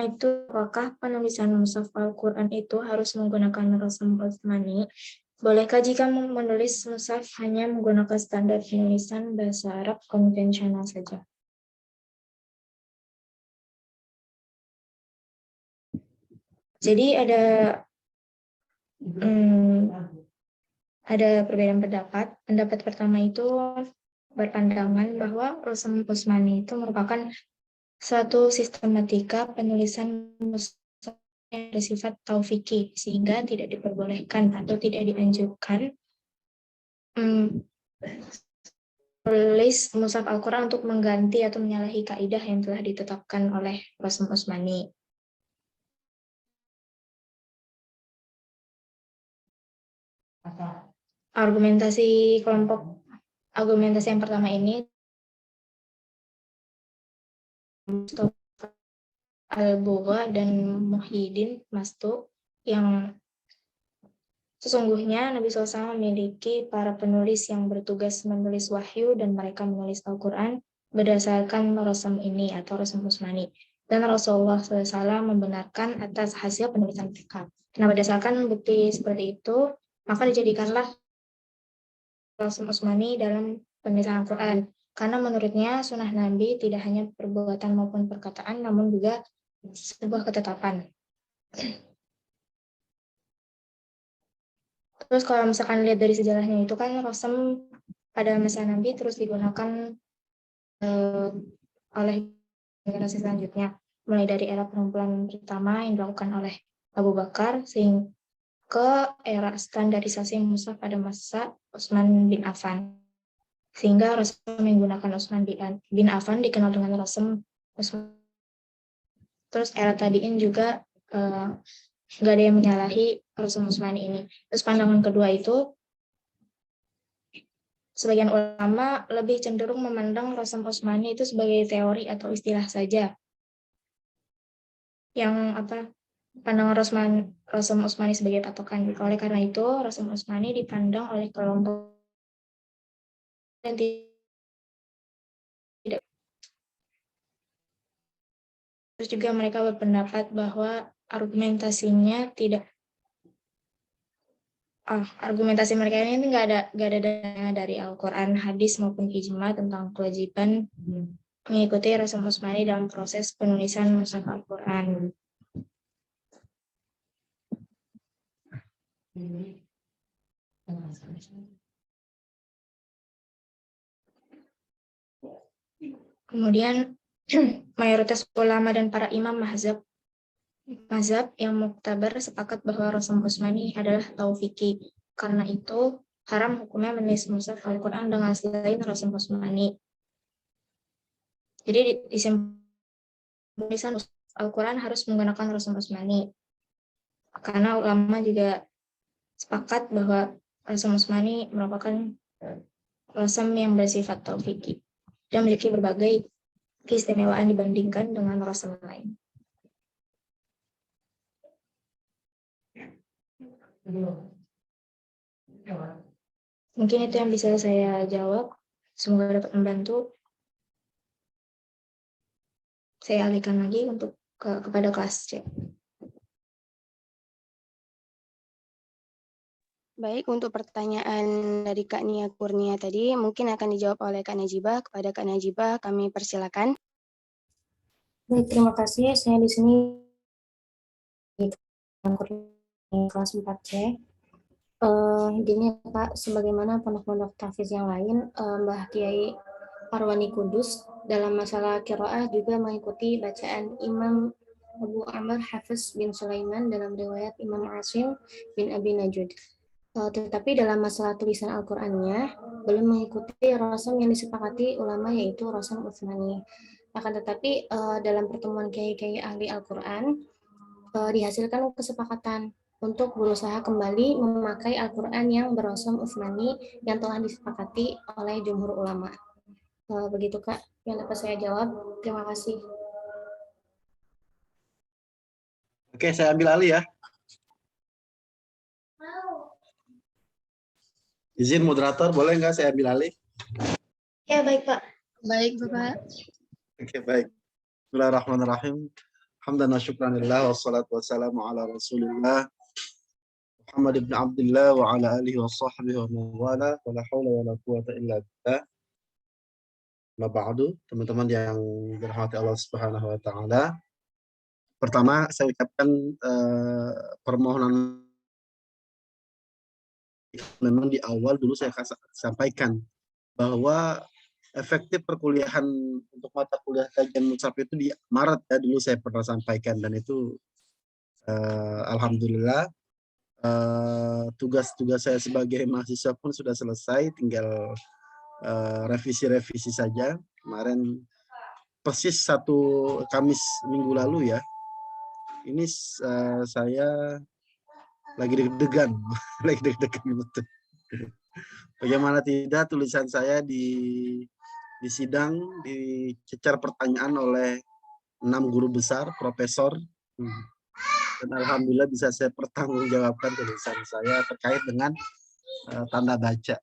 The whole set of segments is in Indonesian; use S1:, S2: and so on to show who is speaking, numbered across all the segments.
S1: Itu apakah penulisan mushaf Al-Quran itu harus menggunakan rasam Utsmani? Bolehkah jika menulis mushaf hanya menggunakan standar penulisan bahasa Arab konvensional saja? Jadi ada perbedaan pendapat. Pendapat pertama itu berpandangan bahwa rasam Utsmani itu merupakan suatu sistematika penulisan mushaf yang bersifat taufiki, sehingga tidak diperbolehkan atau tidak dianjurkan menulis mushaf Al-Quran untuk mengganti atau menyalahi kaidah yang telah ditetapkan oleh Rasam Utsmani. Argumentasi yang pertama ini Al-Bugha dan Muhyiddin Mastu yang sesungguhnya Nabi SAW memiliki para penulis yang bertugas menulis wahyu dan mereka menulis Al-Quran berdasarkan rasam ini atau rasam Utsmani. Dan Rasulullah SAW membenarkan atas hasil penulisan mereka. Nah, berdasarkan bukti seperti itu, maka dijadikanlah rasam Utsmani dalam penulisan Al-Quran. Karena menurutnya sunnah Nabi tidak hanya perbuatan maupun perkataan, namun juga sebuah ketetapan. Terus kalau misalkan lihat dari sejarahnya itu kan rasam pada masa Nabi terus digunakan oleh generasi selanjutnya, mulai dari era pengumpulan pertama yang dilakukan oleh Abu Bakar sehingga ke era standarisasi mushaf pada masa Utsman bin Affan. Sehingga rasam menggunakan Utsman bin Affan dikenal dengan rasam Utsman. Terus era tabi'in juga nggak ada yang menyalahi rasam Utsmani ini. Terus pandangan kedua itu sebagian ulama lebih cenderung memandang rasam Utsmani itu sebagai teori atau istilah saja. Yang pandangan rasam Utsmani sebagai patokan. Oleh karena itu, rasam Utsmani dipandang oleh kelompok yang tidak. Terus juga mereka berpendapat bahwa argumentasi mereka ini nggak ada dana dari Al-Quran, hadis maupun ijma tentang kewajiban mengikuti rasam Utsmani dalam proses penulisan mushaf Al-Quran. Kemudian mayoritas ulama dan para imam mazhab yang muktabar sepakat bahwa rasam Utsmani adalah taufiki. Karena itu haram hukumnya menulis mushaf Al-Quran dengan selain rasam Utsmani. Jadi di penulisan Al-Quran harus menggunakan rasam Utsmani. Karena ulama juga sepakat bahwa rasam Utsmani merupakan rasam yang bersifat taufiki dan memiliki berbagai keistimewaan dibandingkan dengan rasam lain. Mungkin itu yang bisa saya jawab. Semoga dapat membantu. Saya alihkan lagi untuk kepada kelas C.
S2: Baik, untuk pertanyaan dari Kak Nia Kurnia tadi mungkin akan dijawab oleh Kak Najibah. Kepada Kak Najibah kami persilakan.
S3: Baik, terima kasih. Saya di sini di kelas 4C. Gini Pak, sebagaimana pondok-pondok tahfiz yang lain, Mbah Kiai Arwani Kudus dalam masalah qiraah juga mengikuti bacaan Imam Abu Amr Hafiz bin Sulaiman dalam riwayat Imam Asim bin Abi Najud. Tetapi dalam masalah tulisan Al-Qur'annya belum mengikuti rasam yang disepakati ulama, yaitu rasam Utsmani. Akan tetapi dalam pertemuan kiai-kiai ahli Al-Qur'an dihasilkan kesepakatan untuk berusaha kembali memakai Al-Quran yang berrasam Utsmani yang telah disepakati oleh jumhur ulama. Begitu Kak yang dapat saya jawab. Terima kasih.
S4: Oke, saya ambil alih ya. Izin moderator, boleh nggak saya ambil alih?
S1: Ya, baik, Pak.
S2: Baik, Bapak.
S4: Oke, baik. Bismillahirrahmanirrahim. Hamdan wa syukran lillah wassalatu wassalamu ala Rasulillah Muhammad ibn Abdullah wa ala alihi wa sahbihi wa mawala wa la hawla wa la quwata illa billah. Ma ba'du, teman-teman yang dirahmati Allah Subhanahu wa taala. Pertama, saya ucapkan permohonan. Memang di awal dulu saya sampaikan bahwa efektif perkuliahan untuk mata kuliah kajian mushaf itu di Maret ya, dulu saya pernah sampaikan, dan itu alhamdulillah tugas-tugas saya sebagai mahasiswa pun sudah selesai, tinggal revisi-revisi saja. Kemarin persis satu Kamis minggu lalu ya, ini saya lagi deg-degan, lagi deg-degan betul. Bagaimana tidak, tulisan saya di sidang dicecar pertanyaan oleh 6 guru besar, profesor, dan alhamdulillah bisa saya pertanggungjawabkan tulisan saya terkait dengan tanda baca.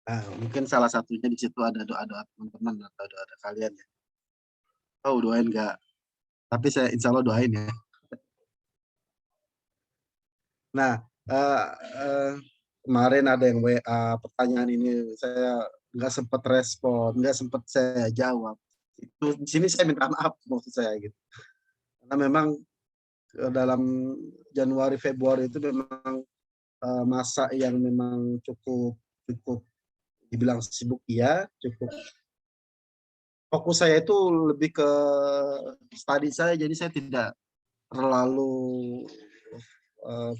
S4: Nah, mungkin salah satunya di situ ada doa-doa teman-teman atau doa-doa kalian ya. Oh, doain enggak? Tapi saya insya Allah doain ya. Nah, kemarin ada yang WA pertanyaan ini, saya nggak sempat respon, nggak sempat saya jawab. Itu di sini saya minta maaf maksud saya gitu. Karena memang dalam Januari Februari itu memang masa yang memang cukup dibilang sibuk ya, cukup. Fokus saya itu lebih ke studi saya, jadi saya tidak terlalu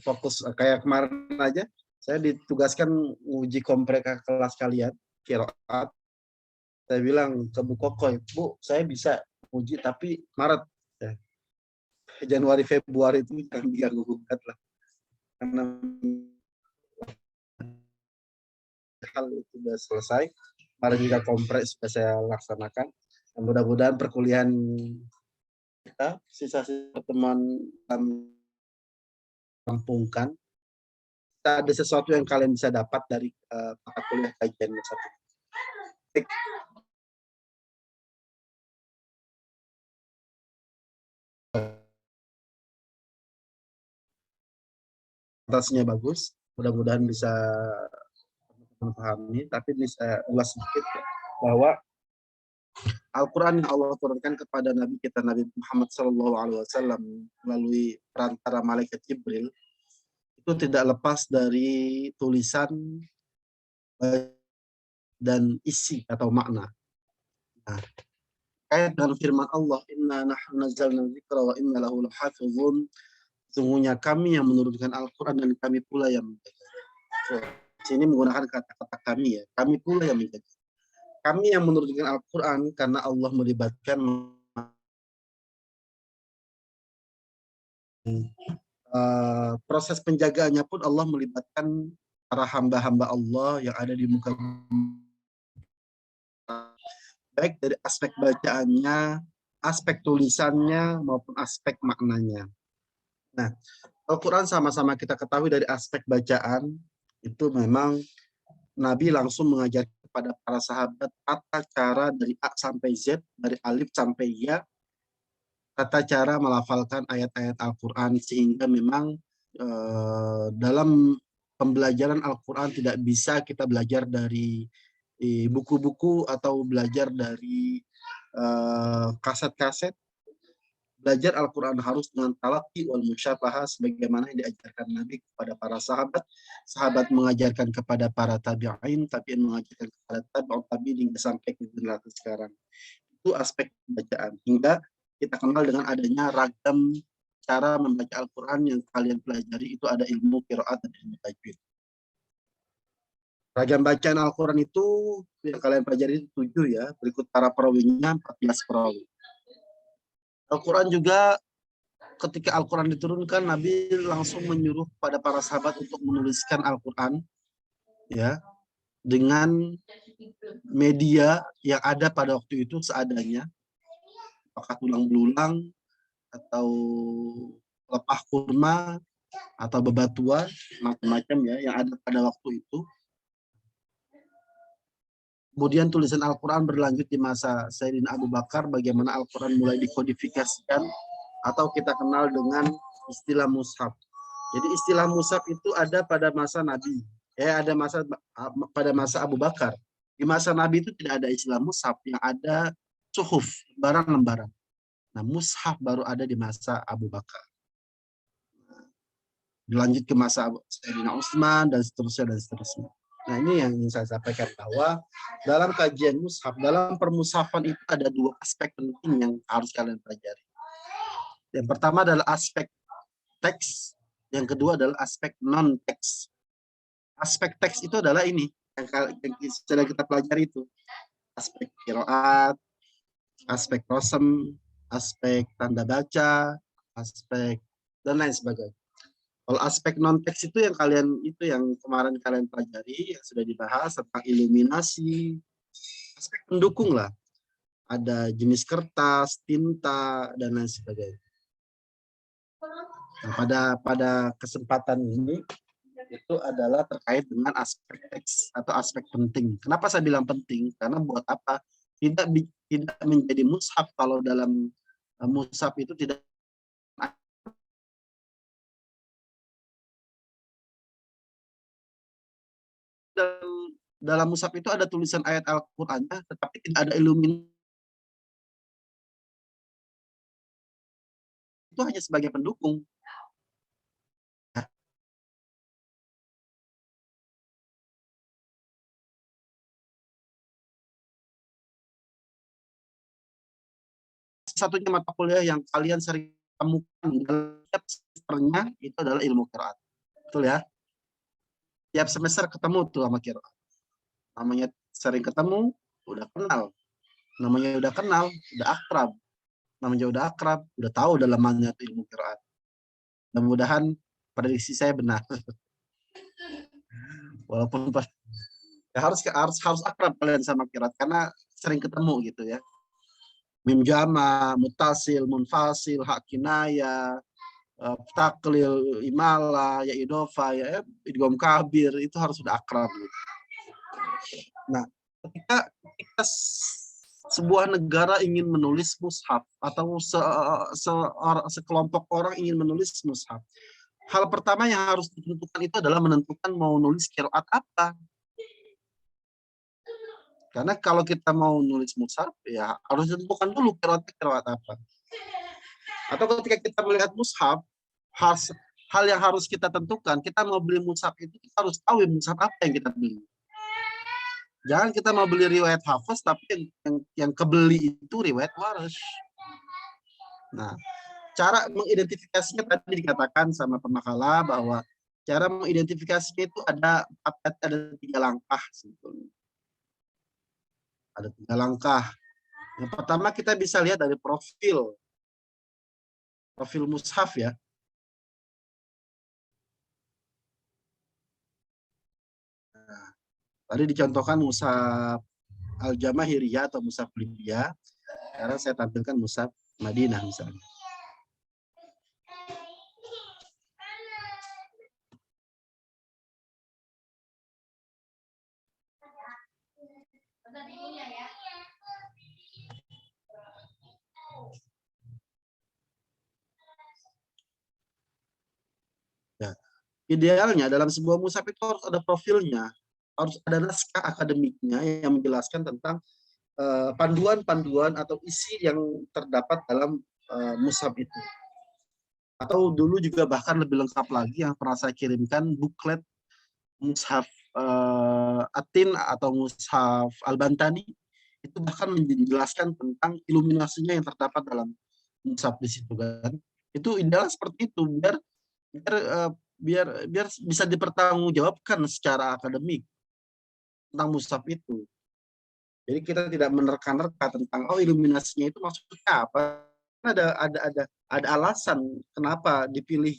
S4: fokus kayak kemarin aja. Saya ditugaskan uji komprek kelas kalian, qiraat. Saya bilang ke Bu Kokoy, Bu, saya bisa uji tapi Maret. Ya. Januari Februari itu jangan diganggu-gugat lah. Karena hal itu sudah selesai. Kemarin juga komprek sudah saya laksanakan. Dan mudah-mudahan perkuliahan kita, sisa-sisa pertemuan rampungkan. Ada sesuatu yang kalian bisa dapat dari mata kuliah kajian mushaf. Atasnya bagus, mudah-mudahan bisa memahami, tapi bisa ulas sedikit bahwa Al-Quran yang Allah turunkan kepada Nabi kita Nabi Muhammad SAW melalui perantara malaikat Jibril itu tidak lepas dari tulisan dan isi atau makna. Nah, kait dengan firman Allah, Inna nahnu nazzalna dzikra wa inna lahu lahafizun. Sungguhnya kami yang menurunkan Al-Quran dan kami pula yang menjaga. So, sini menggunakan kata-kata kami ya, kami pula yang menjaga. Kami yang menurunkan Al-Quran karena Allah melibatkan proses penjagaannya pun Allah melibatkan para hamba-hamba Allah yang ada di muka bumi. Baik dari aspek bacaannya, aspek tulisannya, maupun aspek maknanya. Nah, Al-Quran sama-sama kita ketahui dari aspek bacaan, itu memang Nabi langsung mengajar kepada para sahabat tata cara dari A sampai Z, dari alif sampai ya, tata cara melafalkan ayat-ayat Al-Quran, sehingga memang dalam pembelajaran Al-Quran tidak bisa kita belajar dari buku-buku atau belajar dari kaset-kaset. Belajar Al-Quran harus dengan talaqi wal musyafahah sebagaimana yang diajarkan Nabi kepada para sahabat. Sahabat mengajarkan kepada para tabi'in, tabi'in mengajarkan kepada tabi'ut tabi'in hingga sampai ke generasi sekarang. Itu aspek bacaan. Hingga kita kenal dengan adanya ragam cara membaca Al-Quran yang kalian pelajari, itu ada ilmu qiraat dan ilmu tajwid. Ragam bacaan Al-Quran itu yang kalian pelajari itu 7 ya, berikut para perawinya 14 perawi. Al-Quran juga ketika Al-Quran diturunkan, Nabi langsung menyuruh pada para sahabat untuk menuliskan Al-Quran ya dengan media yang ada pada waktu itu seadanya, apakah tulang belulang atau pelepah kurma atau bebatuan, macam-macam ya yang ada pada waktu itu. Kemudian tulisan Al-Quran berlanjut di masa Sayyidina Abu Bakar, bagaimana Al-Quran mulai dikodifikasikan atau kita kenal dengan istilah mushaf. Jadi istilah mushaf itu ada pada masa Nabi, ada pada masa Abu Bakar. Di masa Nabi itu tidak ada istilah mushaf, yang ada suhuf, lembaran-lembaran. Nah, mushaf baru ada di masa Abu Bakar. Dilanjut ke masa Sayyidina Utsman dan seterusnya dan seterusnya. Nah, ini yang ingin saya sampaikan bahwa dalam kajian mushaf, dalam permushafan itu ada dua aspek penting yang harus kalian pelajari. Yang pertama adalah aspek teks, yang kedua adalah aspek non-teks. Aspek teks itu adalah ini, yang sudah kita pelajari itu. Aspek qiraat, aspek rosem, aspek tanda baca, aspek dan lain sebagainya. Kalau aspek non-teks itu yang kemarin kalian pelajari, yang sudah dibahas tentang iluminasi, aspek pendukung lah. Ada jenis kertas, tinta, dan lain sebagainya. Nah, pada kesempatan ini, itu adalah terkait dengan aspek teks atau aspek penting. Kenapa saya bilang penting? Karena buat apa? Tidak menjadi mushaf kalau dalam mushaf itu tidak dalam mushaf itu ada tulisan ayat Al-Qur'annya, tetapi tidak ada iluminasi. Itu hanya sebagai pendukung. Satunya mata kuliah yang kalian sering temukan dalam semesternya itu adalah ilmu qiraat. Betul ya? Tiap semester ketemu tuh sama qiraat. Namanya sering ketemu, udah kenal. Namanya udah kenal, udah akrab. Namanya udah akrab, udah tahu dalamannya ilmu qiraat. Mudah-mudahan prediksi saya benar. Walaupun ya harus akrab kalian sama qiraat karena sering ketemu gitu ya. Mim jama, mutasil, munfasil, hak kinaya, taklil, imala, ya idofa, ya idgham kabir, itu harus sudah akrab. Gitu. Nah, ketika sebuah negara ingin menulis mushaf atau sekelompok orang ingin menulis mushaf, hal pertama yang harus ditentukan itu adalah menentukan mau nulis qiraat apa. Karena kalau kita mau nulis mushaf, ya harus ditentukan dulu qiraat apa. Atau ketika kita melihat mushaf, hal yang harus kita tentukan, kita mau beli mushaf itu kita harus tahu mushaf apa yang kita beli. Jangan kita mau beli riwayat Hafiz, tapi yang kebeli itu riwayat Warsh. Nah, cara mengidentifikasinya tadi dikatakan sama pemakala bahwa cara mengidentifikasinya itu ada 3 langkah sebetulnya. Ada 3 langkah. Yang pertama kita bisa lihat dari profil mushaf ya. Nah, tadi dicontohkan mushaf Al-Jamahiriyah atau mushaf Libya. Sekarang saya tampilkan mushaf Madinah misalnya. Ya, idealnya dalam sebuah mushaf itu harus ada profilnya, harus ada naskah akademiknya yang menjelaskan tentang panduan-panduan atau isi yang terdapat dalam mushaf itu. Atau dulu juga bahkan lebih lengkap lagi yang pernah saya kirimkan buklet mushaf Atin atau mushaf Al-Bantani, itu bahkan menjelaskan tentang iluminasinya yang terdapat dalam mushaf di situ kan. Itu ideal seperti itu biar bisa dipertanggungjawabkan secara akademik tentang mushaf itu. Jadi kita tidak menerka-nerka tentang iluminasinya itu maksudnya apa. Ada alasan kenapa dipilih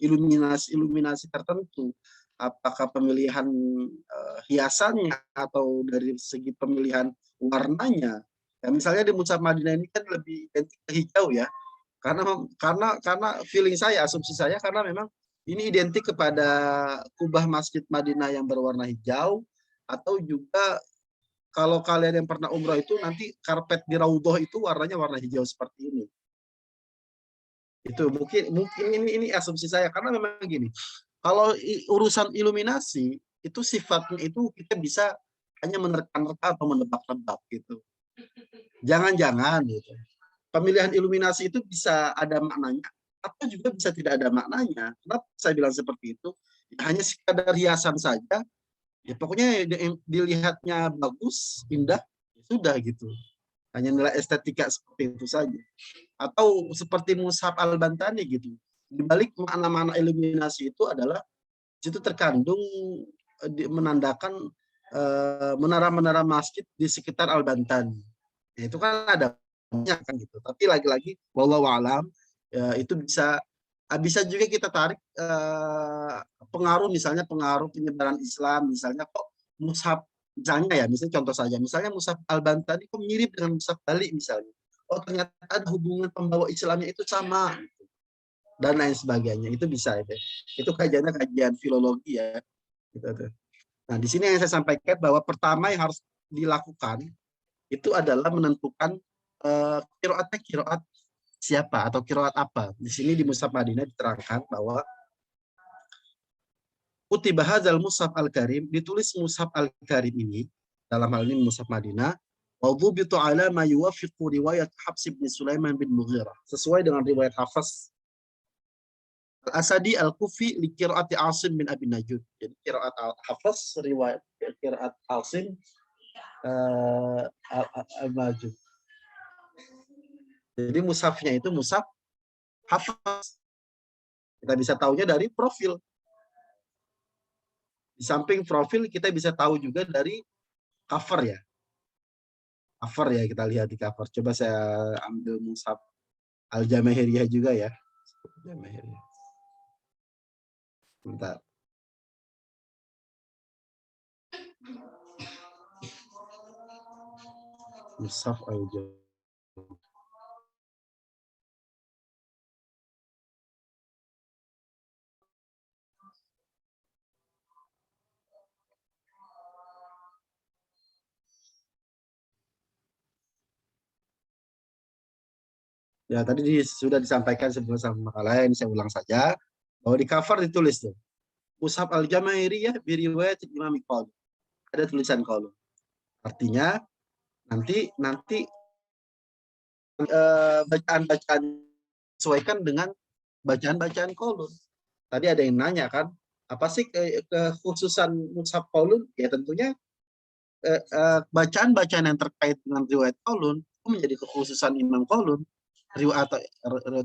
S4: iluminasi tertentu. Apakah pemilihan hiasannya atau dari segi pemilihan warnanya. Ya, misalnya di mushaf Madinah ini kan lebih identik ke hijau ya. Karena feeling saya, asumsi saya, karena memang ini identik kepada kubah Masjid Madinah yang berwarna hijau, atau juga kalau kalian yang pernah umroh itu nanti karpet di Raudhah itu warnanya warna hijau seperti ini. Itu mungkin ini asumsi saya, karena memang gini, kalau urusan iluminasi itu sifatnya itu kita bisa hanya menerka-nerka atau menebak-nebak gitu. Jangan-jangan gitu. Pemilihan iluminasi itu bisa ada maknanya atau juga bisa tidak ada maknanya. Kenapa saya bilang seperti itu? Ya, hanya sekadar hiasan saja. Ya pokoknya dilihatnya bagus, indah, ya sudah gitu. Hanya nilai estetika seperti itu saja. Atau seperti Mushaf Al-Bantani gitu. Di balik makna-makna iluminasi itu adalah itu terkandung menandakan menara-menara masjid di sekitar Al-Bantani. Ya, itu kan ada banyak kan gitu. Tapi lagi-lagi wallahu alam itu bisa juga kita tarik pengaruh, misalnya pengaruh penyebaran Islam, misalnya kok mushaf, misalnya contoh saja, misalnya mushaf Al-Bantani kok mirip dengan mushaf Bali misalnya. Oh ternyata ada hubungan pembawa Islamnya itu sama gitu. Dan lain sebagainya, itu bisa itu kajiannya kajian filologi ya gitu. Nah di sini yang saya sampaikan bahwa pertama yang harus dilakukan itu adalah menentukan qiraatnya qiraat siapa atau qiraat apa. Di sini di Mushaf Madinah diterangkan bahwa kutiba hadzal Mushaf Al-Karim, ditulis Mushaf Al-Karim ini dalam hal ini Mushaf Madinah, wa dhubitu ala ma yuwafiqu riwayat Hafs bin Sulaiman bin Mughirah, sesuai dengan riwayat Hafs Al-Asadi Al-Kufi li qiraati Asim bin Abi Najud. Jadi qiraat Hafs riwayat qiraat Asim Al-Najud. Jadi mushafnya itu mushaf Hafs. Kita bisa tahunya dari profil. Di samping profil kita bisa tahu juga dari cover ya. Cover ya, kita lihat di cover. Coba saya ambil mushaf Al-Jamahiriyah juga ya. Jamahiriyah. Bentar. Mushaf Al-Jamahiriyah. Ya, tadi sudah disampaikan sebelum sama makalah, ini saya ulang saja. Bahwa di cover ditulis tuh, Mushaf Al-Jamahiriyah biriwayat Imam Qaul. Ada tulisan qaul. Artinya nanti bacaan-bacaan sesuaikan dengan bacaan-bacaan qaulun. Tadi ada yang nanya kan, apa sih kekhususan mushaf qaulun? Ya tentunya bacaan-bacaan yang terkait dengan riwayat qaulun itu menjadi kekhususan Imam Qaulun. Riwayat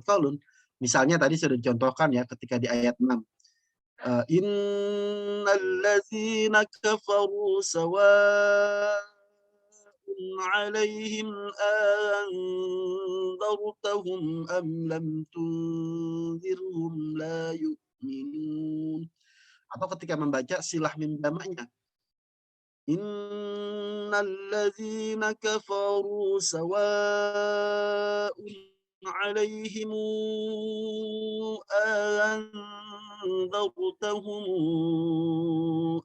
S4: qaulun, misalnya tadi sudah dicontohkan ya ketika di ayat 6. Innal ladzina kafaru sawa'un 'alaihim anzartahum am lam tunzirhum la yu'minun. Atau ketika membaca silah min jamaknya, Innal ladzina kafaru sawa'un 'alaihim anzartahum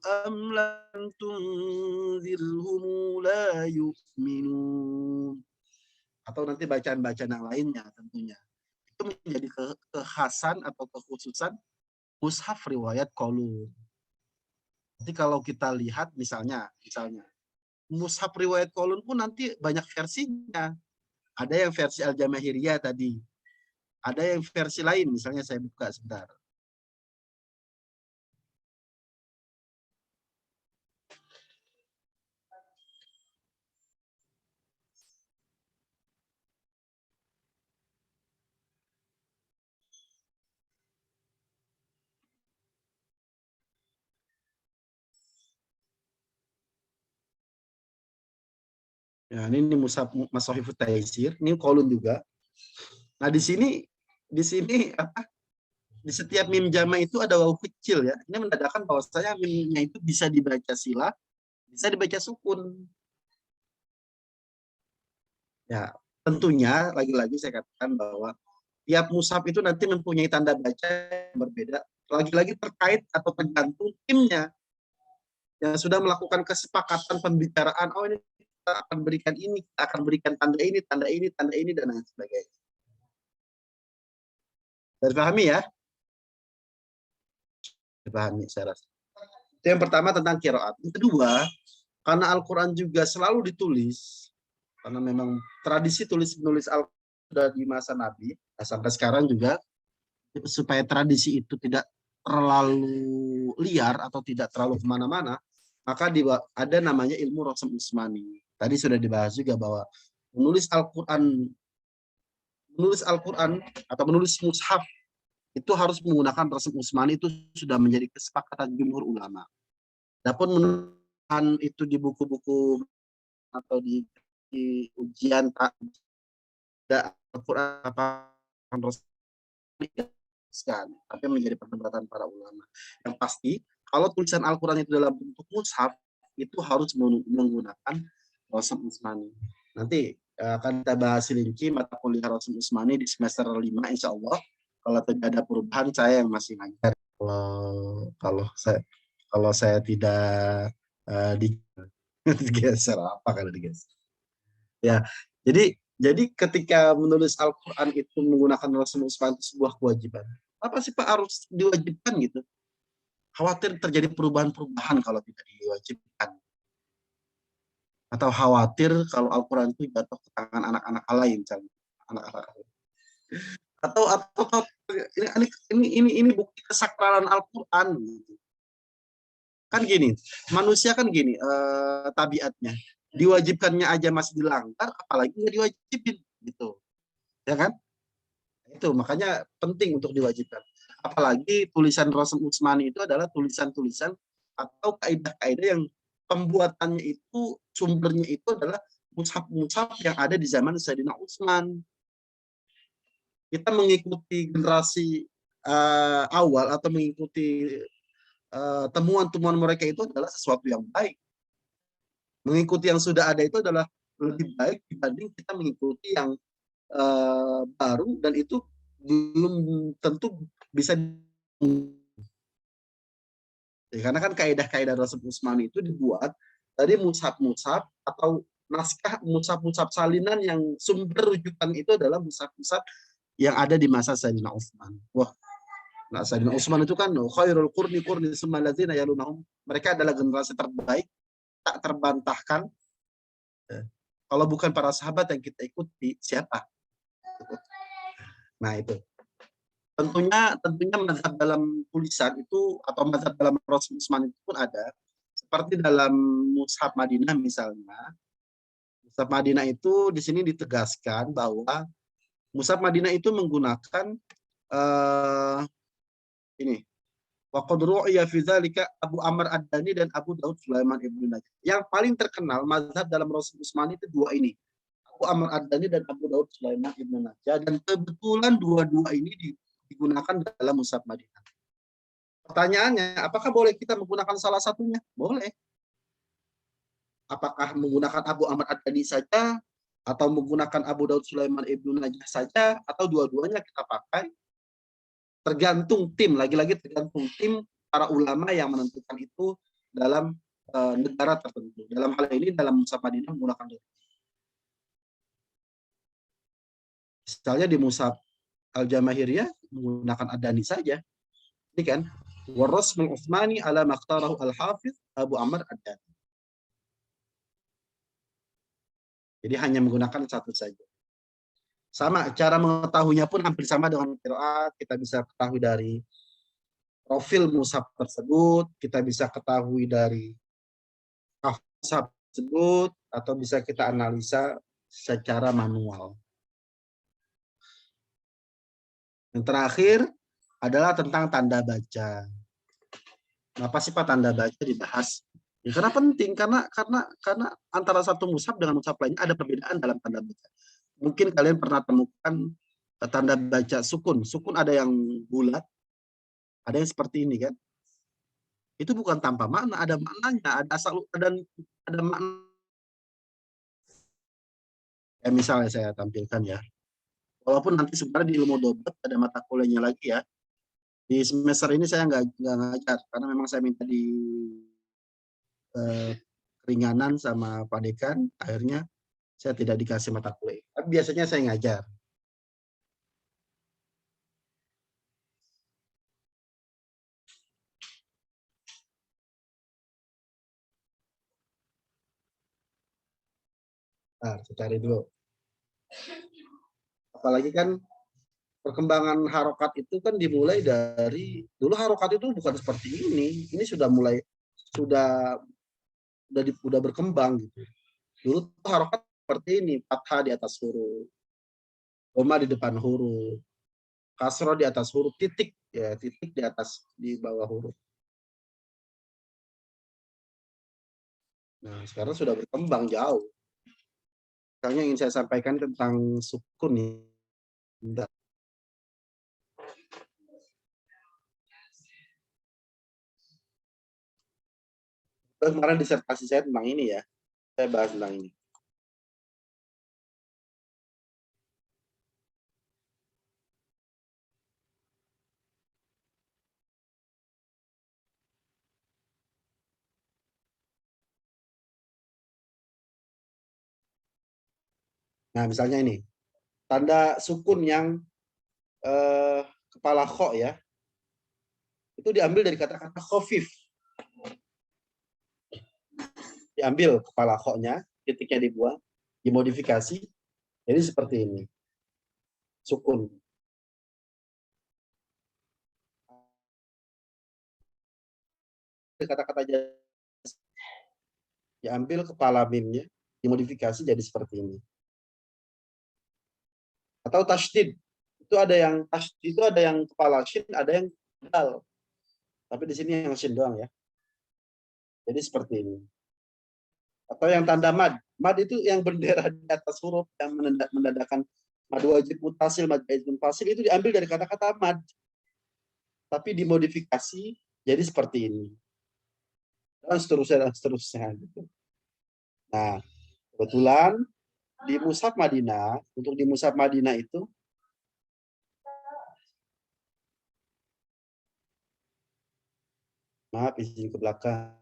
S4: am lam tunzirhum la yu'minun. Atau nanti bacaan-bacaan yang lainnya tentunya. Itu menjadi kekhasan atau kekhususan mushaf riwayat qaulun. Nanti kalau kita lihat misalnya mushaf riwayat qaulun pun nanti banyak versinya. Ada yang versi Al-Jamahiriyah tadi. Ada yang versi lain, misalnya saya buka sebentar. Ya, ini mushaf Mashahifut Taisir, ini qaulun juga. Nah, di sini apa? Di setiap mim jama itu ada waw kecil ya. Ini menandakan bahwasanya mimnya itu bisa dibaca sila, bisa dibaca sukun. Ya, tentunya lagi-lagi saya katakan bahwa tiap mushaf itu nanti mempunyai tanda baca yang berbeda. Lagi-lagi terkait atau tergantung timnya yang sudah melakukan kesepakatan pembicaraan. Oh, ini kita akan berikan ini, kita akan berikan tanda ini, tanda ini, tanda ini, dan lain sebagainya. Dipahami ya? Dipahami saya rasa. Itu yang pertama tentang qiraat. Yang kedua, karena Al-Quran juga selalu ditulis, karena memang tradisi tulis-menulis Al-Quran sudah di masa Nabi, nah sampai sekarang juga, supaya tradisi itu tidak terlalu liar atau tidak terlalu kemana-mana, maka ada namanya ilmu Rasm Usmani. Tadi sudah dibahas juga bahwa menulis Al-Quran atau menulis mushaf itu harus menggunakan Rasm Usmani, itu sudah menjadi kesepakatan jumhur ulama. Adapun menulis itu di buku-buku atau di ujian tidak Al-Quran apa tapi menjadi perdebatan para ulama. Yang pasti kalau tulisan Al-Quran itu dalam bentuk mushaf itu harus menggunakan Rasm Usmani. Nanti akan kita bahas rinci mata kuliah Rasm Usmani di semester 5 insya Allah. Kalau tidak ada perubahan saya yang masih ngajar. Kalau saya tidak digeser apa kalau digeser. Ya, jadi ketika menulis Al-Quran itu menggunakan Rasm Usmani itu sebuah kewajiban. Apa sih Pak harus diwajibkan gitu? Khawatir terjadi perubahan-perubahan kalau tidak diwajibkan. Atau khawatir kalau Al-Quran itu jatuh ke tangan anak-anak lain, misalnya. Anak-anak lain. Atau ini bukti kesakralan Al-Quran gitu. Kan gini, manusia kan gini tabiatnya. Diwajibkannya aja masih dilanggar, apalagi nggak diwajibin gitu, ya kan? Itu makanya penting untuk diwajibkan. Apalagi tulisan Rasm Usmani itu adalah tulisan-tulisan atau kaidah-kaidah yang pembuatannya itu sumbernya itu adalah mushaf-mushaf yang ada di zaman Sayyidina Utsman. Kita mengikuti generasi awal atau mengikuti temuan-temuan mereka itu adalah sesuatu yang baik. Mengikuti yang sudah ada itu adalah lebih baik dibanding kita mengikuti yang baru dan itu belum tentu bisa karena kan kaidah-kaidah Rasm Usmani itu dibuat dari mushaf-mushaf atau naskah mushaf-mushaf salinan yang sumber rujukan itu adalah mushaf-mushaf yang ada di masa Sayyidina Utsman. Wah, nah Sayyidina Utsman itu kan khairul qurni summa alladzina yalunahum. Mereka adalah generasi terbaik, tak terbantahkan. Kalau bukan para sahabat yang kita ikuti, siapa? Nah itu. Tentunya mazhab dalam tulisan itu atau mazhab dalam Rasm Usmani itu pun ada. Seperti dalam Mushaf Madinah misalnya. Mushaf Madinah itu di sini ditegaskan bahwa Mushaf Madinah itu menggunakan ini. Wa qad ru'ya fi dzalika Abu Amr Ad-Dani dan Abu Daud Sulaiman Ibnu Najih. Yang paling terkenal mazhab dalam Rasm Usmani itu dua ini. Abu Amr Ad-Dani dan Abu Daud Sulaiman Ibnu Najih, dan kebetulan dua-dua ini digunakan dalam Mushaf Madinah. Pertanyaannya, apakah boleh kita menggunakan salah satunya? Boleh. Apakah menggunakan Abu Amr Ad-Dani saja atau menggunakan Abu Daud Sulaiman Ibnu Najih saja atau dua-duanya kita pakai? Tergantung tim, lagi-lagi tergantung tim para ulama yang menentukan itu dalam negara tertentu. Dalam hal ini dalam Mushaf Madinah menggunakan misalnya di Mushaf Al-Jamahiriyah menggunakan Ad-Dani saja. Ini kan warasmul Utsmani ala maqtarahu al-Hafiz Abu Amr Ad-Dani. Jadi hanya menggunakan satu saja. Sama, cara mengetahuinya pun hampir sama dengan qiraat. Kita bisa ketahui dari profil mushaf tersebut, kita bisa ketahui dari mushaf tersebut, atau bisa kita analisa secara manual. Yang terakhir adalah tentang tanda baca. Kenapa sih Pak tanda baca dibahas? Ya, karena penting, karena antara satu mushaf dengan mushaf lainnya ada perbedaan dalam tanda baca. Mungkin kalian pernah temukan tanda baca sukun. Sukun ada yang bulat, ada yang seperti ini kan. Itu bukan tanpa makna, ada maknanya, ada makna. Ya, misalnya saya tampilkan ya. Walaupun nanti sebenarnya di ilmu dobet ada mata kuliahnya lagi ya. Di semester ini saya nggak ngajar karena memang saya minta di keringanan sama Pak Dekan, akhirnya saya tidak dikasih mata kuliah. Tapi biasanya saya ngajar. Nah, saya cari dulu. Apalagi kan perkembangan harokat itu kan dimulai dari dulu harokat itu bukan seperti ini. Ini sudah mulai sudah berkembang gitu. Dulu tuh harokat seperti ini, fathah di atas huruf, koma di depan huruf, kasroh di atas huruf, titik ya, titik di bawah huruf. Nah, sekarang sudah berkembang jauh. Misalnya ingin saya sampaikan tentang sukun nih. Bentar. Kemarin disertasi saya tentang ini ya. Saya bahas tentang ini. Nah, misalnya ini. Tanda sukun yang kepala kho ya. Itu diambil dari kata-kata khofif. Diambil kepala kho-nya, titiknya dibuang, dimodifikasi, jadi seperti ini. Sukun. Kata-kata diambil kepala mimnya, dimodifikasi jadi seperti ini. Atau tasydid. Itu ada yang kepala shin, ada yang dal. Tapi di sini yang shin doang ya. Jadi seperti ini. Atau yang tanda mad. Mad itu yang bendera di atas huruf yang menandakan mad wajib mutasil, mad wajib munfasil itu diambil dari kata-kata mad. Tapi dimodifikasi jadi seperti ini. Dan seterusnya. Gitu. Nah, kebetulan di Mushaf Madinah, untuk di Mushaf Madinah itu maaf izin ke belakang.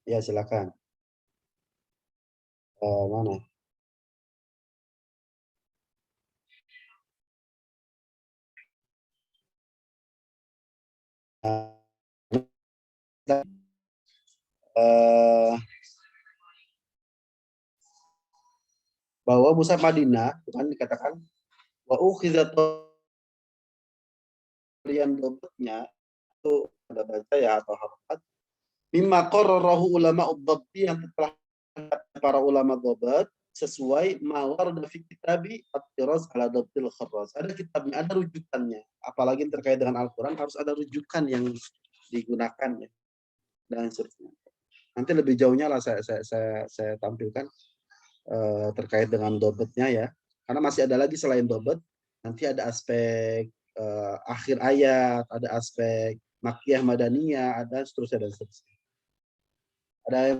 S4: Ya, silakan. Mana? Bahwa Mushaf Madinah kan dikatakan wa ukhizat kalian dobetnya itu ada baca ya atau harokat mimma qarrarahu ulama ad-dhabti yang telah para ulama dhabt sesuai mawar fi kitabi at-tiraz ala dhabtil kharraz. Ada kitabnya, ada rujukannya. Apalagi terkait dengan Al-Qur'an harus ada rujukan yang digunakan ya. Dan seterusnya. Nanti lebih jauhnya lah saya tampilkan terkait dengan dobetnya ya. Karena masih ada lagi selain dobet, nanti ada aspek akhir ayat, ada aspek makiyah madaniyah, ada seterusnya dan seterusnya. Ada yang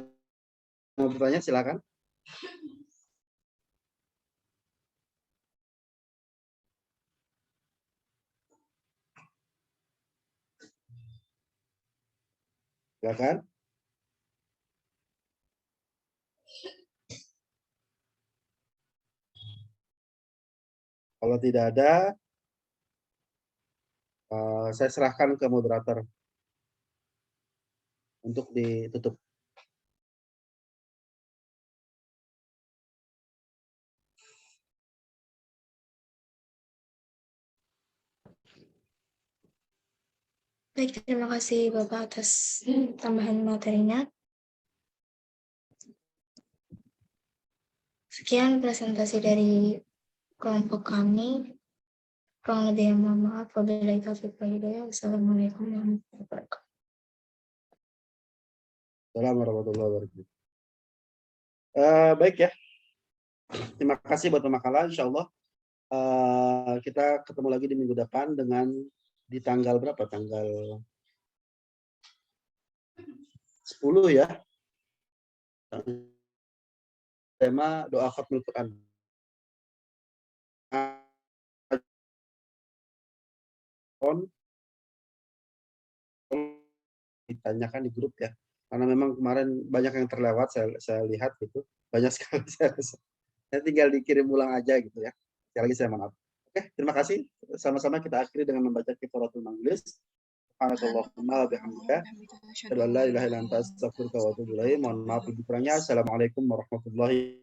S4: mau bertanya silakan. Silakan. Kalau tidak ada, saya serahkan ke moderator untuk ditutup.
S1: Baik, terima kasih Bapak atas tambahan materinya. Sekian presentasi dari kelompok kami. Kurang lebih mohon maaf. Wabillahi taufiq wal hidayah. Wassalamualaikum warahmatullahi wabarakatuh.
S4: Assalamualaikum warahmatullahi wabarakatuh. Baik ya. Terima kasih buat pemakalan. Insya Allah kita ketemu lagi di minggu depan dengan di tanggal berapa? Tanggal 10 ya. Tema doa khatmul Quran. Ditanyakan di grup ya. Karena memang kemarin banyak yang terlewat, saya lihat gitu. Banyak sekali saya tinggal dikirim ulang aja gitu ya. Sekali lagi saya maaf. Oke, terima kasih. Sama-sama kita akhiri dengan membaca kifaratul majlis. Subhanakallahumma wa bihamdika asyhadu an la ilaha illa anta astaghfiruka wa atubu ilaik. Mohon maaf lebih kurangnya. Assalamualaikum warahmatullahi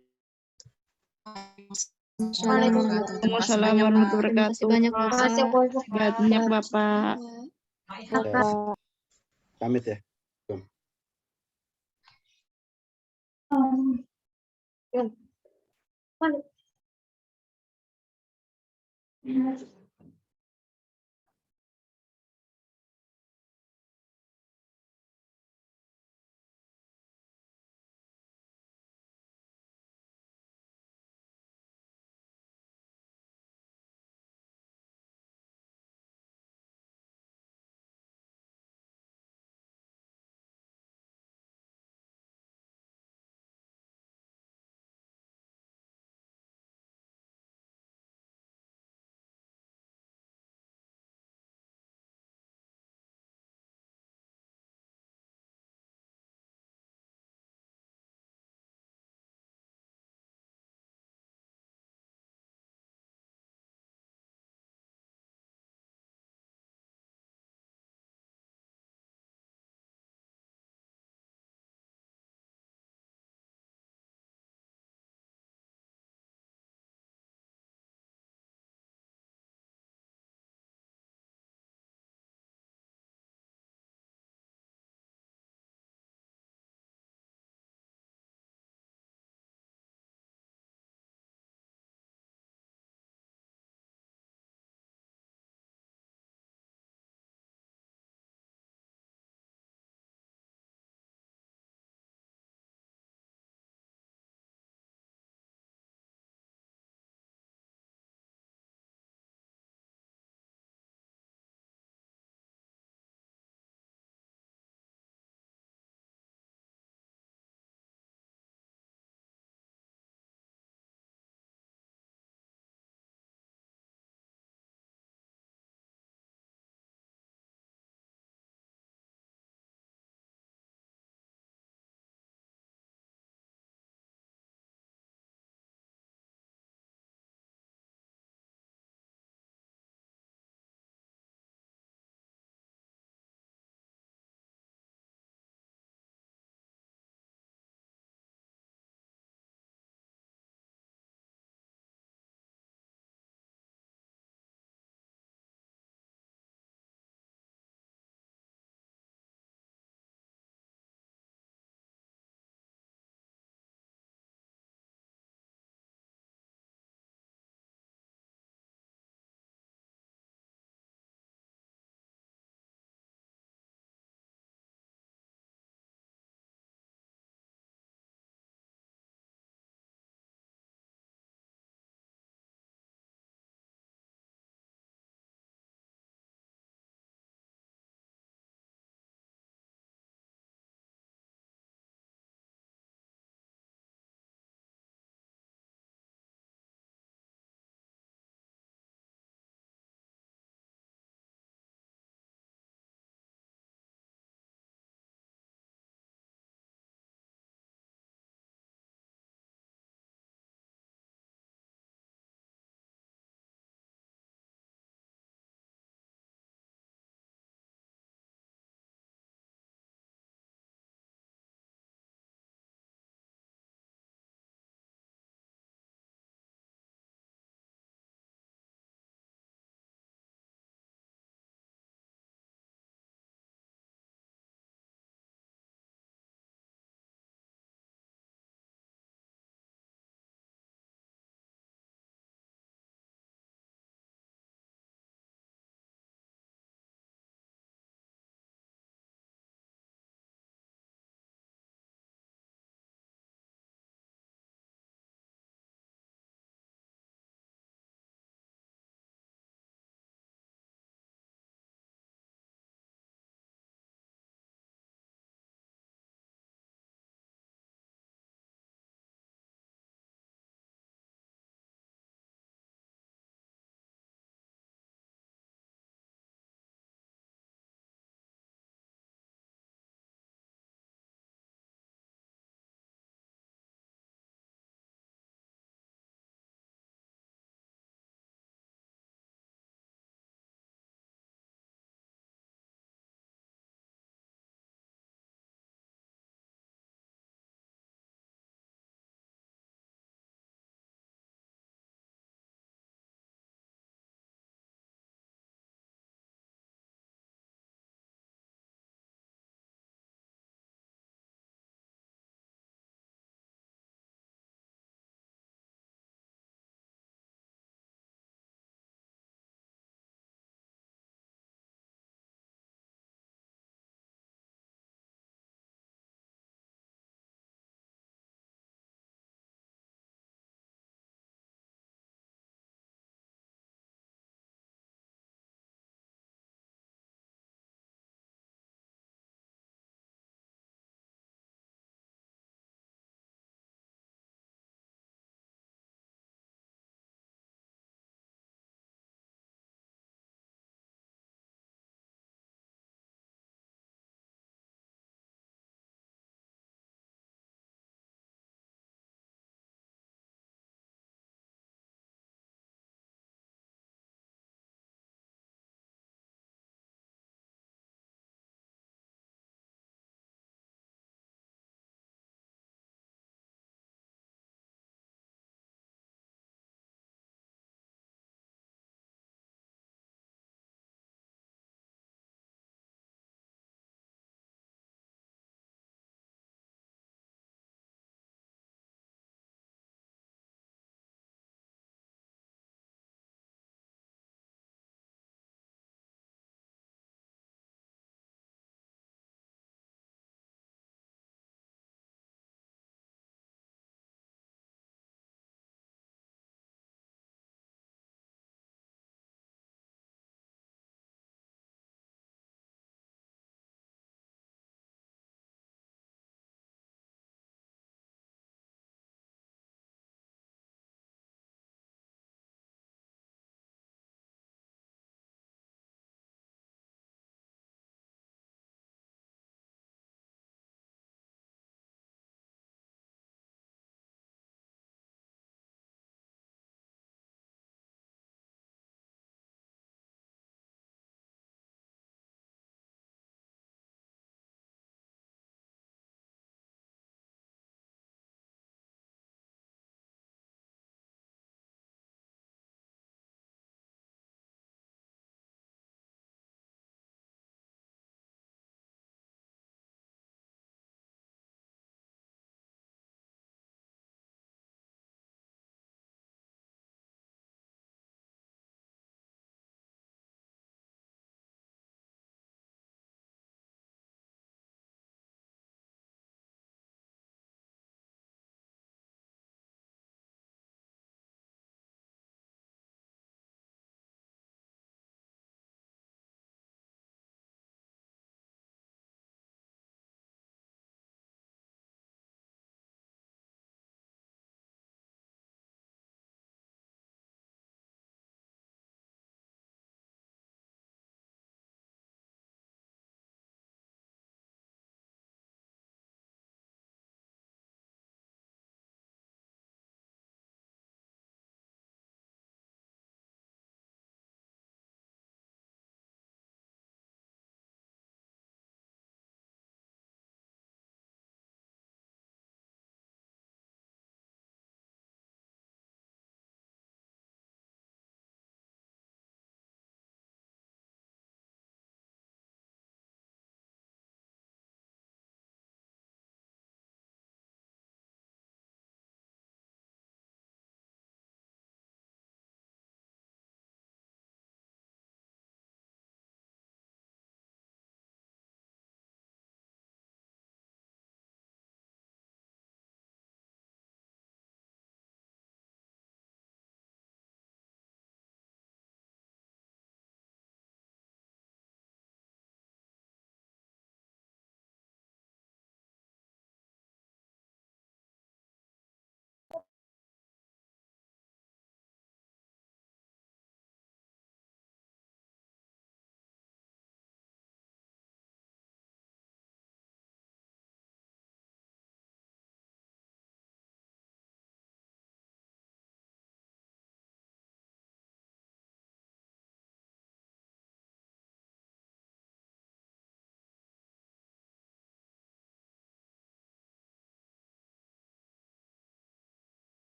S5: Waalaikumsalam warahmatullahi wabarakatuh.
S1: banyak
S5: Banyak Bapak.
S4: wabarakatuh. Pamit ya.
S1: Bapak.